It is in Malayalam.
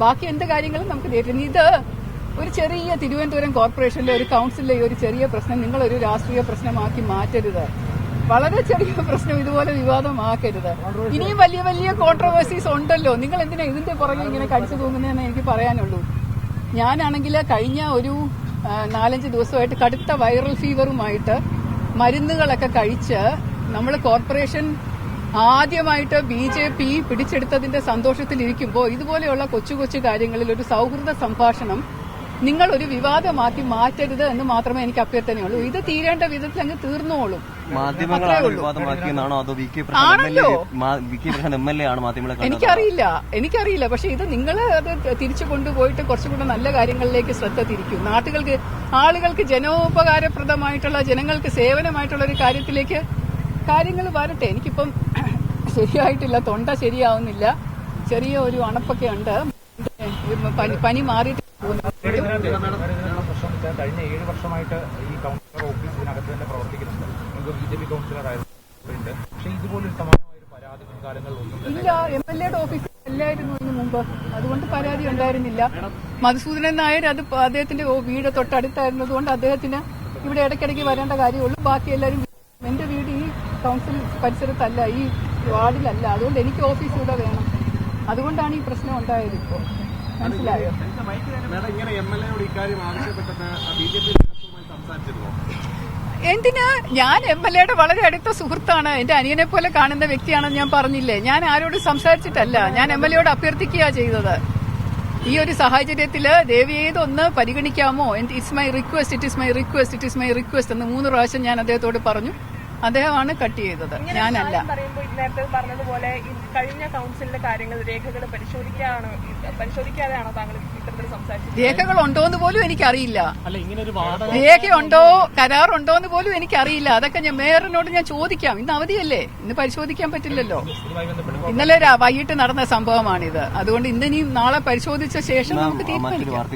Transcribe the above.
ബാക്കി എന്ത് കാര്യങ്ങളും നമുക്ക് നേരിടുന്നു. ഇത് ഒരു ചെറിയ തിരുവനന്തപുരം കോർപ്പറേഷനിലെ ഒരു കൌൺസിലിലെ ഒരു ചെറിയ പ്രശ്നം നിങ്ങളൊരു രാഷ്ട്രീയ പ്രശ്നമാക്കി മാറ്റരുത്. വളരെ ചെറിയ പ്രശ്നം ഇതുപോലെ വിവാദമാക്കരുത്. ഇനിയും വലിയ വലിയ കോൺട്രവേഴ്സീസ് ഉണ്ടല്ലോ. നിങ്ങൾ എന്തിനാ ഇതിന്റെ പുറകെ ഇങ്ങനെ കടിച്ചു തൂങ്ങുന്നതെന്ന് എനിക്ക് പറയാനുള്ളൂ. ഞാനാണെങ്കിൽ കഴിഞ്ഞ ഒരു 4-5 ദിവസമായിട്ട് കടുത്ത വൈറൽ ഫീവറുമായിട്ട് മരുന്നുകളൊക്കെ കഴിച്ച് നമ്മൾ കോർപ്പറേഷൻ ആദ്യമായിട്ട് BJP പിടിച്ചെടുത്തതിന്റെ സന്തോഷത്തിലിരിക്കുമ്പോൾ ഇതുപോലെയുള്ള കൊച്ചു കൊച്ചു കാര്യങ്ങളിൽ ഒരു സൌഹൃദ സംഭാഷണം നിങ്ങൾ ഒരു വിവാദമാക്കി മാറ്റരുത് എന്ന് മാത്രമേ എനിക്ക് അഭ്യർത്ഥനയുള്ളൂ. ഇത് തീരേണ്ട വിധത്തിൽ അങ്ങ് തീർന്നോളും. എനിക്കറിയില്ല. പക്ഷെ ഇത് നിങ്ങൾ അത് തിരിച്ചു കൊണ്ടുപോയിട്ട് കുറച്ചുകൂടെ നല്ല കാര്യങ്ങളിലേക്ക് ശ്രദ്ധ തിരിക്കും. ആളുകൾക്ക് ജനോപകാരപ്രദമായിട്ടുള്ള, ജനങ്ങൾക്ക് സേവനമായിട്ടുള്ള ഒരു കാര്യത്തിലേക്ക് കാര്യങ്ങൾ വരട്ടെ. എനിക്കിപ്പം ശരിയായിട്ടില്ല, തൊണ്ട ശരിയാവുന്നില്ല, ചെറിയ ഒരു അണപ്പൊക്കെ ഉണ്ട്, പനി മാറിയിട്ട്. കഴിഞ്ഞ 7 വർഷമായിട്ട് ഈ കൌൺസിലർ ഓഫീസ് ഇതിനകത്ത് തന്നെ പ്രവർത്തിക്കുന്നുണ്ട്. BJP കൌൺസിലറായിട്ടുണ്ട്. പക്ഷേ ഇതുപോലൊരു സമാനമായ ഒരു പരാതി മുൻകാലങ്ങളിലൊന്നും ഇല്ല. MLAയുടെ ഓഫീസിൽ അല്ലായിരുന്നു ഇതിനു മുമ്പ്, അതുകൊണ്ട് പരാതി ഉണ്ടായിരുന്നില്ല. മധുസൂദനൻ നായർ അത് അദ്ദേഹത്തിന്റെ വീട് തൊട്ടടുത്തായിരുന്നതുകൊണ്ട് അദ്ദേഹത്തിന് ഇവിടെ ഇടയ്ക്കിടയ്ക്ക് വരേണ്ട കാര്യമുള്ളൂ. ബാക്കി എല്ലാവരും എന്റെ വീട് ഈ കൌൺസിൽ പരിസരത്തല്ല, ഈ വാർഡിലല്ല. അതുകൊണ്ട് എനിക്ക് ഓഫീസ് ഇവിടെ വേണം. അതുകൊണ്ടാണ് ഈ പ്രശ്നം ഉണ്ടായത്. ഇപ്പോൾ മനസ്സിലായോ? എന്തിന്? ഞാൻ MLAയുടെ വളരെ അടുത്ത സുഹൃത്താണ്, എന്റെ അനിയനെ പോലെ കാണുന്ന വ്യക്തിയാണെന്ന് ഞാൻ പറഞ്ഞില്ലേ. ഞാൻ ആരോടും സംസാരിച്ചിട്ടല്ല, ഞാൻ MLAയോട് അഭ്യർത്ഥിക്കുക ചെയ്തത്. ഈ ഒരു സാഹചര്യത്തില് ദേവിയേതൊന്ന് പരിഗണിക്കാമോ? It's my request, it is my request, it is my request എന്ന് 3 പ്രാവശ്യം ഞാൻ അദ്ദേഹത്തോട് പറഞ്ഞു. അദ്ദേഹമാണ് കട്ട് ചെയ്തത്, ഞാനല്ല. നേരത്തെ പറഞ്ഞതുപോലെ കഴിഞ്ഞ കൌൺസിലിലെ കാര്യങ്ങൾ രേഖകൾ പരിശോധിക്കാതെയാണോ താങ്കൾ ഇത്തരത്തിൽ സംസാരിച്ചത്? രേഖകളുണ്ടോന്ന് പോലും എനിക്കറിയില്ല. രേഖയുണ്ടോ, കരാറുണ്ടോന്ന് പോലും എനിക്കറിയില്ല. അതൊക്കെ ഞാൻ മേയറിനോട് ഞാൻ ചോദിക്കാം. ഇന്ന് അവധിയല്ലേ, ഇന്ന് പരിശോധിക്കാൻ പറ്റില്ലല്ലോ. ഇന്നലെ വൈകിട്ട് നടന്ന സംഭവമാണിത്. അതുകൊണ്ട് ഇന്നിനിയും നാളെ പരിശോധിച്ച ശേഷം നമുക്ക് തീരുമാനിക്കാം.